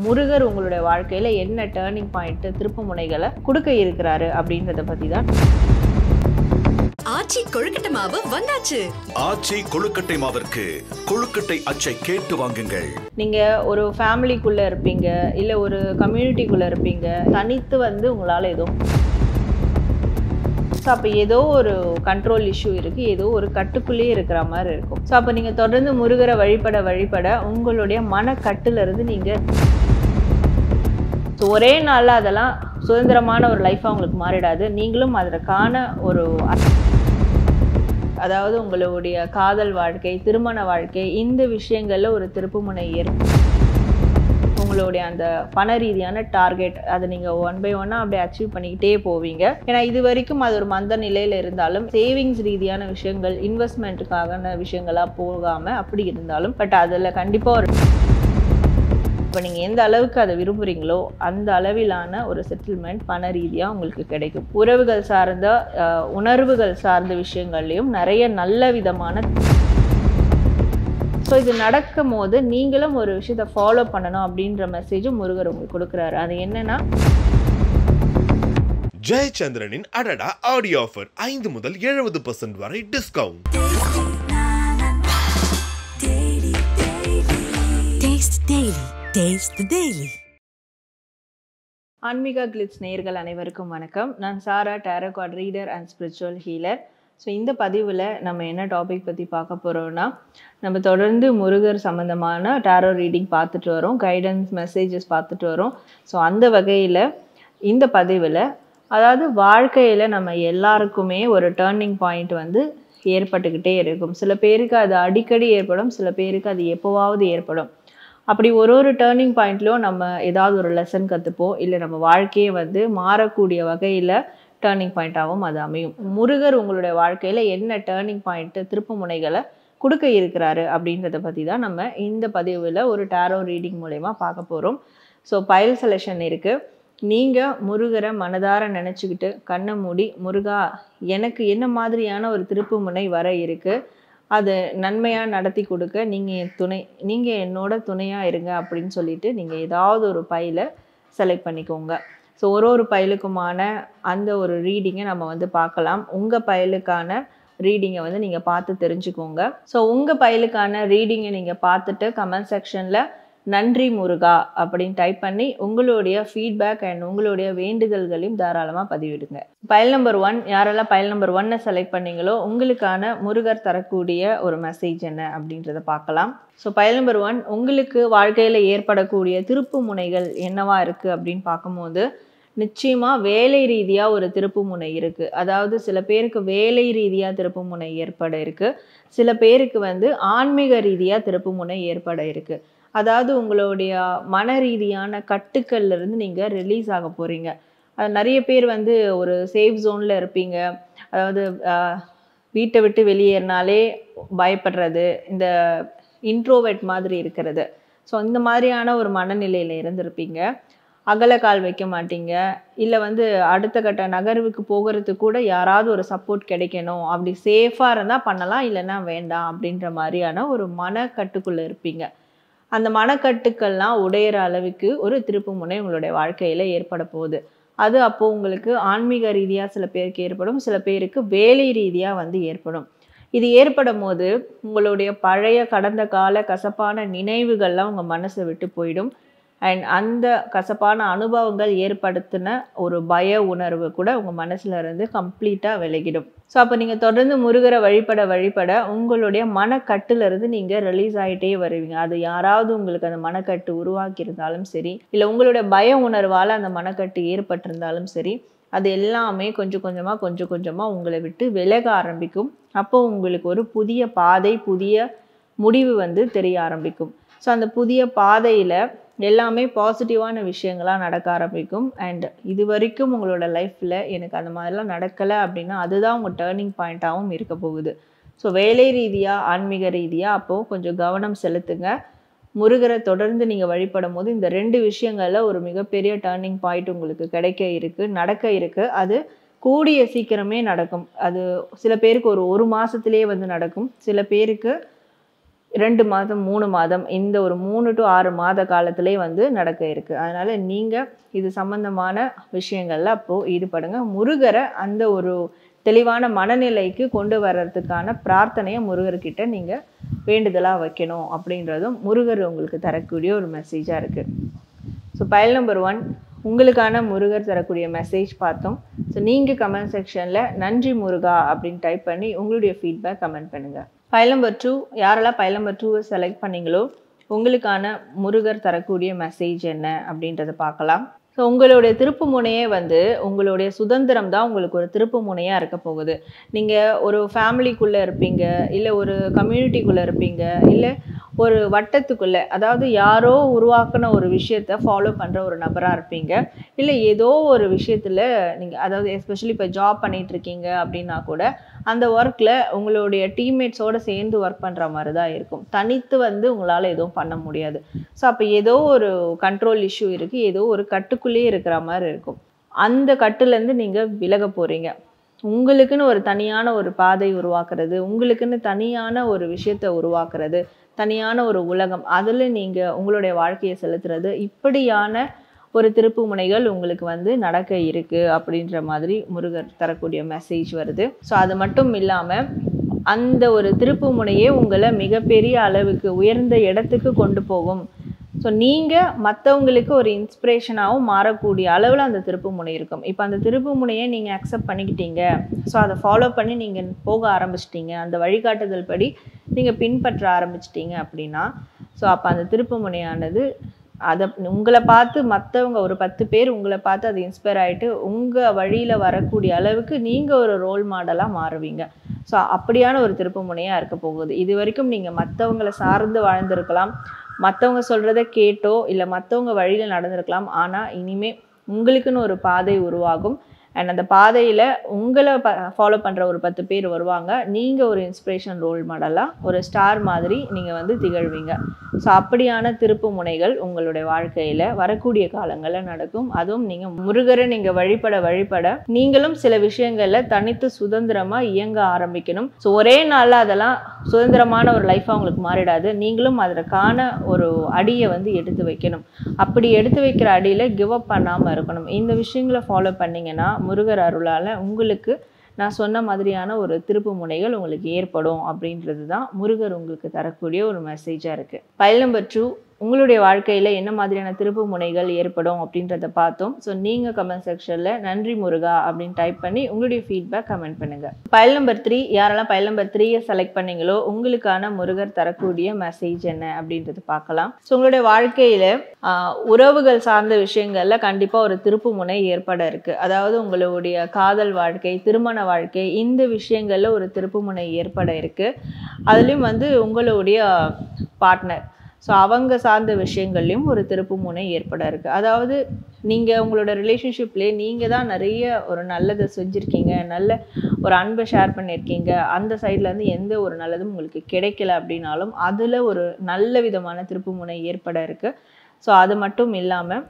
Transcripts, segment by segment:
முருகர் உங்களுடைய வாழ்க்கையில என்ன டர்னிங் பாயிண்ட் திருப்பு முனைகளை கொடுக்க இருக்கிறாரு அப்படின்றத பத்தி தான். ஆச்சி கொழுக்கட்டை மாவு வந்தாச்சு. ஆச்சி கொழுக்கட்டை மாவிற்கு கொழுக்கட்டை அச்சை கேட்டு வாங்குங்கள். நீங்க ஒரு ஃபேமிலிக்குள்ள இருப்பீங்க, இல்ல ஒரு கம்யூனிட்டிக்குள்ள இருப்பீங்க, தனித்து உங்களால எதுவும் அப்போ ஏதோ ஒரு கண்ட்ரோல் இஷ்யூ இருக்குது, ஏதோ ஒரு கட்டுக்குள்ளேயே இருக்கிற மாதிரி இருக்கும். ஸோ அப்போ நீங்கள் தொடர்ந்து முருகரை வழிபட உங்களுடைய மனக்கட்டுலேருந்து நீங்கள் ஒரே நாளில் அதெல்லாம் சுதந்திரமான ஒரு லைஃபாக உங்களுக்கு மாறிடாது. நீங்களும் அதற்கான ஒரு அதாவது உங்களுடைய காதல் வாழ்க்கை, திருமண வாழ்க்கை, இந்த விஷயங்களில் ஒரு திருப்புமுனை உங்களுடைய அந்த பண ரீதியான டார்கெட் அதை நீங்கள் 1 by 1 அப்படியே அச்சீவ் பண்ணிக்கிட்டே போவீங்க. ஏன்னா இது வரைக்கும் அது ஒரு மந்த நிலையில் இருந்தாலும், சேவிங்ஸ் ரீதியான விஷயங்கள், இன்வெஸ்ட்மெண்ட்டுக்கான விஷயங்களாக போகாமல் அப்படி இருந்தாலும், பட் அதில் கண்டிப்பாக ஒரு இப்போ நீங்கள் எந்த அளவுக்கு அதை விரும்புகிறீங்களோ அந்த அளவிலான ஒரு செட்டில்மெண்ட் பண ரீதியாக உங்களுக்கு கிடைக்கும். உறவுகள் சார்ந்த உணர்வுகள் சார்ந்த விஷயங்கள்லையும் நிறைய நல்ல விதமான. ஸோ இது நடக்கும் போது நீங்களும் ஒரு விஷயத்தை ஃபாலோ பண்ணணும் அப்படின்ற மெசேஜும் முருகர் உங்களுக்கு கொடுக்குறாரு. அது என்னன்னா, ஜெயச்சந்திரனின் அடடா ஆடியோ ஆஃபர் 5 முதல் 70% வரை டிஸ்கவுண்ட். ஆன்மீகா கிளிட்ஸ் நேயர்கள் அனைவருக்கும் வணக்கம். நான் Sara, tarot card reader and spiritual healer. So இந்த பதிவில் நம்ம என்ன டாபிக் பற்றி பார்க்க போகிறோம்னா, நம்ம தொடர்ந்து முருகர் சம்மந்தமான டேரோ ரீடிங் பார்த்துட்டு வரோம், கைடன்ஸ் மெசேஜஸ் பார்த்துட்டு வரோம். ஸோ அந்த வகையில் இந்த பதிவில், அதாவது வாழ்க்கையில் நம்ம எல்லாருக்குமே ஒரு டேர்னிங் பாயிண்ட் ஏற்பட்டுக்கிட்டே இருக்கும். சில பேருக்கு அது அடிக்கடி ஏற்படும், சில பேருக்கு அது எப்போவாவது ஏற்படும். அப்படி ஒரு டேர்னிங் பாயிண்ட்லையும் நம்ம ஏதாவது ஒரு லெசன் கற்றுப்போம், இல்லை நம்ம வாழ்க்கையை மாறக்கூடிய வகையில் டேர்னிங் பாயிண்ட்டாகவும் அது அமையும். முருகர் உங்களுடைய வாழ்க்கையில் என்ன டேர்னிங் பாயிண்ட்டு திருப்பு முனைகளை கொடுக்க இருக்கிறாரு அப்படின்றத பற்றி தான் நம்ம இந்த பதிவில் ஒரு டேரோ ரீடிங் மூலமா பார்க்க போகிறோம். ஸோ பைல் செலெக்ஷன் இருக்குது. நீங்கள் முருகரை மனதார நினச்சிக்கிட்டு கண்ணை மூடி, முருகா எனக்கு என்ன மாதிரியான ஒரு திருப்பு முனை வர இருக்குது, அது நன்மையாக நடத்தி கொடுக்க நீங்கள் என்னோட துணையாக இருங்க அப்படின்னு சொல்லிட்டு நீங்கள் ஏதாவது ஒரு பைலை செலக்ட் பண்ணிக்கோங்க. ஸோ ஒரு பைலுக்குமான அந்த ஒரு ரீடிங்கை நம்ம பார்க்கலாம். உங்கள் பைலுக்கான ரீடிங்கை நீங்கள் பார்த்து தெரிஞ்சுக்கோங்க. ஸோ உங்கள் பைலுக்கான ரீடிங்கை நீங்கள் பார்த்துட்டு கமெண்ட் செக்ஷனில் நன்றி முருகா அப்படின்னு டைப் பண்ணி உங்களுடைய ஃபீட்பேக் அண்ட் உங்களுடைய வேண்டுதல்களையும் தாராளமாக பதிவிடுங்க. பைல் நம்பர் 1, யாரெல்லாம் பைல் நம்பர் 1 செலக்ட் பண்ணீங்களோ உங்களுக்கான முருகர் தரக்கூடிய ஒரு மெசேஜ் என்ன அப்படின்றத பார்க்கலாம். ஸோ பைல் நம்பர் 1, உங்களுக்கு வாழ்க்கையில் ஏற்படக்கூடிய திருப்பு முனைகள் என்னவா இருக்குது அப்படின்னு பார்க்கும்போது, நிச்சயமாக வேலை ரீதியாக ஒரு திருப்பு முனை இருக்குது. அதாவது சில பேருக்கு வேலை ரீதியாக திருப்பு முனை ஏற்பட இருக்குது, சில பேருக்கு ஆன்மீக ரீதியாக திருப்பு முனை ஏற்பட இருக்குது. அதாவது உங்களுடைய மன ரீதியான கட்டுக்கள்லேருந்து நீங்கள் ரிலீஸ் ஆக போகிறீங்க. நிறைய பேர் ஒரு சேஃப் ஜோனில் இருப்பீங்க. அதாவது வீட்டை விட்டு வெளியேறினாலே பயப்படுறது, இந்த இன்ட்ரோவெட் மாதிரி இருக்கிறது. ஸோ இந்த மாதிரியான ஒரு மனநிலையில் இருந்திருப்பீங்க. அகலக்கால் வைக்க மாட்டீங்க, இல்லை அடுத்த கட்ட நகர்வுக்கு போகிறதுக்கு கூட யாராவது ஒரு சப்போர்ட் கிடைக்கணும், அப்படி சேஃபாக இருந்தால் பண்ணலாம், இல்லைன்னா வேண்டாம் அப்படின்ற மாதிரியான ஒரு மனக்கட்டுக்குள்ளே இருப்பீங்க. அந்த மனக்கட்டுக்கள்லாம் உடையிற அளவுக்கு ஒரு திருப்பு முனை உங்களுடைய வாழ்க்கையில் ஏற்பட போகுது. அது அப்போது உங்களுக்கு ஆன்மீக ரீதியாக சில பேருக்கு ஏற்படும், சில பேருக்கு வேலை ரீதியாக ஏற்படும். இது ஏற்படும் போது உங்களுடைய பழைய கடந்த கால கசப்பான நினைவுகள்லாம் உங்கள் மனசை விட்டு போயிடும். அண்ட் அந்த கசப்பான அனுபவங்கள் ஏற்படுத்தின ஒரு பய உணர்வு கூட உங்கள் மனசுல இருந்து கம்ப்ளீட்டாக விலகிடும். ஸோ அப்போ நீங்கள் தொடர்ந்து முருகரை வழிபட உங்களுடைய மனக்கட்டுலேருந்து நீங்கள் ரிலீஸ் ஆகிட்டே வருவீங்க. அது யாராவது உங்களுக்கு அந்த மனக்கட்டு உருவாக்கி இருந்தாலும் சரி, இல்லை உங்களுடைய பய உணர்வால் அந்த மனக்கட்டு ஏற்பட்டிருந்தாலும் சரி, அது எல்லாமே கொஞ்சம் கொஞ்சமாக உங்களை விட்டு விலக ஆரம்பிக்கும். அப்போ உங்களுக்கு ஒரு புதிய பாதை, புதிய முடிவு தெரிய ஆரம்பிக்கும். ஸோ அந்த புதிய பாதையில் எல்லாமே பாசிட்டிவான விஷயங்களாக நடக்க ஆரம்பிக்கும். அண்ட் இது வரைக்கும் உங்களோட லைஃப்பில் எனக்கு அந்த மாதிரிலாம் நடக்கலை அப்படின்னா அதுதான் உங்கள் டேர்னிங் பாயிண்ட்டாகவும் இருக்க போகுது. ஸோ வேலை ரீதியாக, ஆன்மீக ரீதியாக அப்போது கொஞ்சம் கவனம் செலுத்துங்க. முருகரை தொடர்ந்து நீங்கள் வழிபடும் போது இந்த 2 விஷயங்களில் ஒரு மிகப்பெரிய டேர்னிங் பாயிண்ட் உங்களுக்கு நடக்க இருக்குது. அது கூடிய சீக்கிரமே நடக்கும். அது சில பேருக்கு ஒரு மாதத்துலேயே நடக்கும், சில பேருக்கு 2 மாதம் 3 மாதம் இந்த ஒரு 3 to 6 மாத காலத்திலே வந்து நடக்க இருக்குது. அதனால் நீங்கள் இது சம்பந்தமான விஷயங்களில் அப்போது ஈடுபடுங்க. முருகரை அந்த ஒரு தெளிவான மனநிலைக்கு கொண்டு வர்றதுக்கான பிரார்த்தனையை முருகர்கிட்ட நீங்கள் வேண்டுதலாக வைக்கணும் அப்படின்றதும் முருகர் உங்களுக்கு தரக்கூடிய ஒரு மெசேஜாக இருக்குது. ஸோ பயல் நம்பர் 1 உங்களுக்கான முருகர் தரக்கூடிய மெசேஜ் பார்த்தோம். ஸோ நீங்கள் கமெண்ட் செக்ஷனில் நன்றி முருகா அப்படின்னு டைப் பண்ணி உங்களுடைய ஃபீட்பேக் கமெண்ட் பண்ணுங்கள். பயல் நம்பர் 2 யாரெல்லாம் பயல் நம்பர் 2 செலக்ட் பண்ணீங்களோ உங்களுக்கான முருகர் தரக்கூடிய மெசேஜ் என்ன அப்படின்றத பார்க்கலாம். ஸோ உங்களுடைய திருப்பு முனையே வந்து உங்களுடைய சுதந்திரம் தான் உங்களுக்கு ஒரு திருப்பு முனையாக இருக்க போகுது. நீங்கள் ஒரு ஃபேமிலிக்குள்ளே இருப்பீங்க, இல்லை ஒரு கம்யூனிட்டிக்குள்ளே இருப்பீங்க, இல்லை ஒரு வட்டத்துக்குள்ளே, அதாவது யாரோ உருவாக்கின ஒரு விஷயத்தை ஃபாலோ பண்ணுற ஒரு நபராக இருப்பீங்க. இல்லை ஏதோ ஒரு விஷயத்தில் நீங்கள், அதாவது எஸ்பெஷலி இப்போ ஜாப் பண்ணிகிட்ருக்கீங்க அப்படின்னா கூட அந்த ஒர்க்கில் உங்களுடைய டீம்மேட்ஸோடு சேர்ந்து ஒர்க் பண்ணுற மாதிரி தான் இருக்கும். தனித்து வந்து உங்களால் எதுவும் பண்ண முடியாது. ஸோ அப்போ ஏதோ ஒரு கண்ட்ரோல் இஷ்யூ இருக்குது, ஏதோ ஒரு கட்டுக்குள்ளேயே இருக்கிற மாதிரி இருக்கும். அந்த கட்டுலேருந்து நீங்கள் விலக போகிறீங்க. உங்களுக்குன்னு ஒரு தனியான ஒரு பாதை உருவாக்குறது, உங்களுக்குன்னு தனியான ஒரு விஷயத்தை உருவாக்குறது, தனியான ஒரு உலகம், அதில் நீங்கள் உங்களுடைய வாழ்க்கையை செலுத்துறது, இப்படியான ஒரு திருப்பு முனைகள் உங்களுக்கு வந்து நடக்க இருக்குது அப்படின்ற மாதிரி முருகர் தரக்கூடிய மெசேஜ் வருது. ஸோ அது மட்டும் இல்லாமல் அந்த ஒரு திருப்பு முனையே உங்களை மிகப்பெரிய அளவுக்கு உயர்ந்த இடத்துக்கு கொண்டு போகும். ஸோ நீங்கள் மற்றவங்களுக்கு ஒரு இன்ஸ்பிரேஷனாகவும் மாறக்கூடிய அளவில் அந்த திருப்பு முனை இருக்கும். இப்போ அந்த திருப்பு முனையை நீங்கள் அக்செப்ட் பண்ணிக்கிட்டீங்க, ஸோ அதை ஃபாலோ பண்ணி நீங்கள் போக ஆரம்பிச்சிட்டிங்க, அந்த வழிகாட்டுதல் படி நீங்கள் பின்பற்ற ஆரம்பிச்சிட்டிங்க அப்படின்னா, ஸோ அப்போ அந்த திருப்பு முனையானது அதை உங்களை பார்த்து மற்றவங்க ஒரு 10 பேர் உங்களை பார்த்து அது இன்ஸ்பயர் ஆகிட்டு உங்கள் வழியில் வரக்கூடிய அளவுக்கு நீங்கள் ஒரு ரோல் மாடலாக மாறுவீங்க. ஸோ அப்படியான ஒரு திருப்பு முனையாக இருக்க போகுது. இது வரைக்கும் நீங்கள் மற்றவங்களை சார்ந்து வாழ்ந்திருக்கலாம், மற்றவங்க சொல்கிறத கேட்டோ இல்லை மற்றவங்க வழியில் நடந்திருக்கலாம். ஆனால் இனிமேல் உங்களுக்குன்னு ஒரு பாதை உருவாகும். அண்ட் அந்த பாதையில் உங்களை ஃபாலோ பண்ணுற ஒரு 10 பேர் வருவாங்க. நீங்கள் ஒரு இன்ஸ்பிரேஷன் ரோல் மாடலாக ஒரு ஸ்டார் மாதிரி நீங்கள் வந்து திகழ்வீங்க. ஸோ அப்படியான திருப்பு முனைகள் உங்களுடைய வாழ்க்கையில் வரக்கூடிய காலங்களில் நடக்கும். அதுவும் நீங்கள் முருகரை நீங்கள் வழிபட நீங்களும் சில விஷயங்களில் தனித்து சுதந்திரமாக இயங்க ஆரம்பிக்கணும். ஸோ ஒரே நாளில் அதெல்லாம் சுதந்திரமான ஒரு லைஃபாக உங்களுக்கு மாறிடாது. நீங்களும் அதற்கான ஒரு அடியை வந்து எடுத்து வைக்கணும். அப்படி எடுத்து வைக்கிற அடியில் கிவ் அப் பண்ணாமல் இருக்கணும். இந்த விஷயங்களை ஃபாலோ பண்ணிங்கன்னா முருகர் அருளால் உங்களுக்கு நான் சொன்ன மாதிரியான ஒரு திருப்பு முனைகள் உங்களுக்கு ஏற்படும் அப்படின்றது தான் முருகர் உங்களுக்கு தரக்கூடிய ஒரு மெசேஜாக இருக்குது. பயல் நம்பர் 2 உங்களுடைய வாழ்க்கையில் என்ன மாதிரியான திருப்பு முனைகள் ஏற்படும் அப்படின்றத பார்த்தோம். ஸோ நீங்கள் கமெண்ட் செக்ஷனில் நன்றி முருகா அப்படின்னு டைப் பண்ணி உங்களுடைய ஃபீட்பேக் கமெண்ட் பண்ணுங்கள். பயல் நம்பர் 3 யாரெல்லாம் பயல் நம்பர் 3 செலக்ட் பண்ணீங்களோ உங்களுக்கான முருகர் தரக்கூடிய மெசேஜ் என்ன அப்படின்றது பார்க்கலாம். ஸோ உங்களுடைய வாழ்க்கையில் உறவுகள் சார்ந்த விஷயங்களில் கண்டிப்பாக ஒரு திருப்பு முனை ஏற்பட இருக்குது. அதாவது உங்களுடைய காதல் வாழ்க்கை, திருமண வாழ்க்கை, இந்த விஷயங்களில் ஒரு திருப்பு முனை ஏற்பட இருக்குது. அதுலேயும் வந்து உங்களுடைய பார்ட்னர், ஸோ அவங்க சார்ந்த விஷயங்கள்லையும் ஒரு திருப்பு முனை ஏற்பட இருக்குது. அதாவது நீங்கள் உங்களோட ரிலேஷன்ஷிப்லேயே நீங்கள் தான் நிறைய ஒரு நல்லதை செஞ்சுருக்கீங்க, நல்ல ஒரு அன்பை ஷேர் பண்ணியிருக்கீங்க, அந்த சைட்லேருந்து எந்த ஒரு நல்லதும் உங்களுக்கு கிடைக்கல அப்படின்னாலும் அதில் ஒரு நல்ல விதமான திருப்பு முனை ஏற்பட இருக்குது. ஸோ அது மட்டும் இல்லாமல்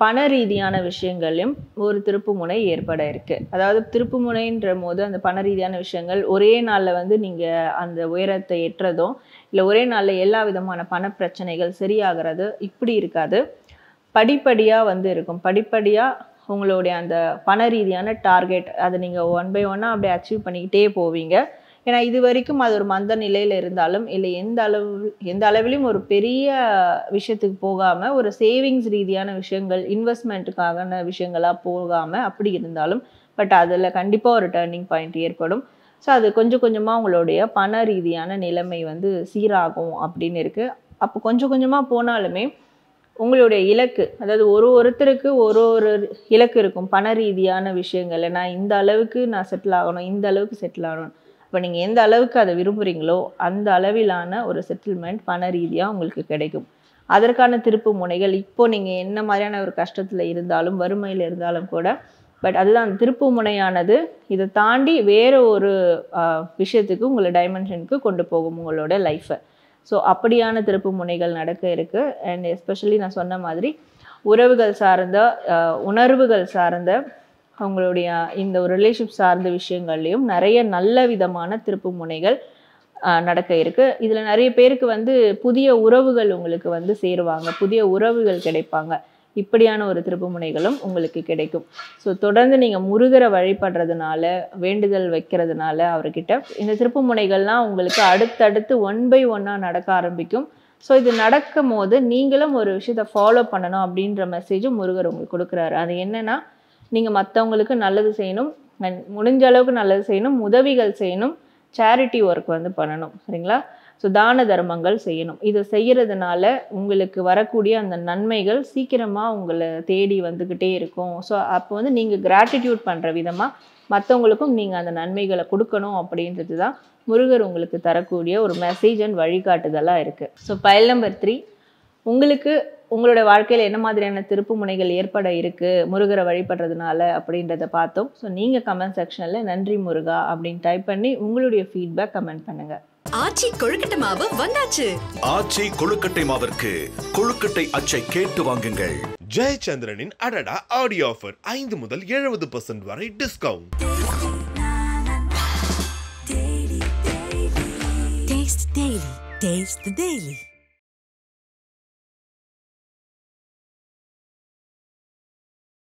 பண ரீதியான விஷயங்கள்லையும் ஒரு திருப்பு முனை ஏற்பட இருக்குது. அதாவது திருப்பு முனைன்ற போது அந்த பண ரீதியான விஷயங்கள் ஒரே நாளில் வந்து நீங்கள் அந்த உயரத்தை எட்டுறதும் இல்லை ஒரே நாளில் எல்லா விதமான பண பிரச்சனைகள் சரியாகிறது இப்படி இருக்காது. படிப்படியாக வந்து இருக்கும். படிப்படியாக உங்களுடைய அந்த பண ரீதியான டார்கெட் அதை நீங்கள் 1 by 1 அப்படியே அச்சீவ் பண்ணிக்கிட்டே போவீங்க. ஏன்னா இது வரைக்கும் அது ஒரு மந்த நிலையில் இருந்தாலும் இல்லை எந்த அளவிலும் ஒரு பெரிய விஷயத்துக்கு போகாமல் ஒரு சேவிங்ஸ் ரீதியான விஷயங்கள், இன்வெஸ்ட்மெண்ட்டுக்கான விஷயங்களாக போகாமல் அப்படி இருந்தாலும் பட் அதில் கண்டிப்பாக ஒரு டர்னிங் பாயிண்ட் ஏற்படும். ஸோ அது கொஞ்சம் கொஞ்சமாக உங்களுடைய பண ரீதியான நிலைமை வந்து சீராகும் அப்படின்னு இருக்குது. அப்போ கொஞ்சம் கொஞ்சமாக போனாலுமே உங்களுடைய இலக்கு, அதாவது ஒருத்தருக்கு ஒரு இலக்கு இருக்கும். பண ரீதியான விஷயங்கள், நான் இந்த அளவுக்கு நான் செட்டில் ஆகணும், இந்த அளவுக்கு செட்டில் ஆகணும். இப்போ நீங்கள் எந்த அளவுக்கு அதை விரும்புகிறீங்களோ அந்த அளவிலான ஒரு செட்டில்மெண்ட் பண ரீதியாக உங்களுக்கு கிடைக்கும். அதற்கான திருப்பு முனைகள் இப்போது நீங்கள் என்ன மாதிரியான ஒரு கஷ்டத்தில் இருந்தாலும் வறுமையில் இருந்தாலும் கூட, பட் அதுதான் அந்த திருப்பு முனையானது இதை தாண்டி வேறு ஒரு விஷயத்துக்கு உங்களை டைமென்ஷனுக்கு கொண்டு போகும் உங்களோட லைஃப்பை. ஸோ அப்படியான திருப்பு முனைகள் நடக்க இருக்குது. அண்ட் எஸ்பெஷலி நான் சொன்ன மாதிரி உறவுகள் சார்ந்த உணர்வுகள் சார்ந்த அவங்களுடைய இந்த ஒரு ரிலேஷன்ஷிப் சார்ந்த விஷயங்கள்லையும் நிறைய நல்ல விதமான திருப்பு முனைகள் நடக்க இருக்கு. இதில் நிறைய பேருக்கு வந்து புதிய உறவுகள் உங்களுக்கு வந்து சேருவாங்க, புதிய உறவுகள் கிடைப்பாங்க. இப்படியான ஒரு திருப்புமுனைகளும் உங்களுக்கு கிடைக்கும். ஸோ தொடர்ந்து நீங்கள் முருகரை வழிபடுறதுனால, வேண்டுதல் வைக்கிறதுனால அவர்கிட்ட இந்த திருப்புமுனைகள்லாம் உங்களுக்கு அடுத்தடுத்து 1 by 1 நடக்க ஆரம்பிக்கும். ஸோ இது நடக்கும் போது நீங்களும் ஒரு விஷயத்தை ஃபாலோ பண்ணணும் அப்படின்ற மெசேஜும் முருகர் உங்களுக்கு கொடுக்குறாரு. அது என்னன்னா, நீங்கள் மற்றவங்களுக்கு நல்லது செய்யணும், முடிஞ்ச அளவுக்கு நல்லது செய்யணும், உதவிகள் செய்யணும், சேரிட்டி ஒர்க் வந்து பண்ணணும். சரிங்களா? ஸோ தான தர்மங்கள் செய்யணும். இதை செய்கிறதுனால உங்களுக்கு வரக்கூடிய அந்த நன்மைகள் சீக்கிரமாக உங்களை தேடி வந்துக்கிட்டே இருக்கும். ஸோ அப்போ வந்து நீங்கள் கிராட்டிடியூட் பண்ணுற விதமாக மற்றவங்களுக்கும் நீங்கள் அந்த நன்மைகளை கொடுக்கணும் அப்படின்றது தான் முருகர் உங்களுக்கு தரக்கூடிய ஒரு மெசேஜ் அண்ட் வழிகாட்டுதலாக இருக்குது. ஸோ பைல் நம்பர் 3, உங்களுக்கு உங்களோட வாழ்க்கையில் என்ன மாதிரியான திருப்பு முனைகள் ஏற்பட இருக்குது முருகரை வழிபடுறதுனால அப்படின்றத பார்த்தோம். ஸோ நீங்கள் கமெண்ட் செக்ஷனில் நன்றி முருகா அப்படின்னு டைப் பண்ணி உங்களுடைய ஃபீட்பேக் கமெண்ட் பண்ணுங்கள். ஆச்சி கொழுக்கட்டை மாவு வந்தாச்சு. ஆச்சி கொழுக்கட்டை மாவிற்கு கொழுக்கட்டை அச்சை கேட்டு வாங்குங்கள். ஜெயச்சந்திரனின் அடடா ஆடியோ ஆஃபர் 5 முதல் 70% வரை டிஸ்கவுண்ட். Taste the Daily.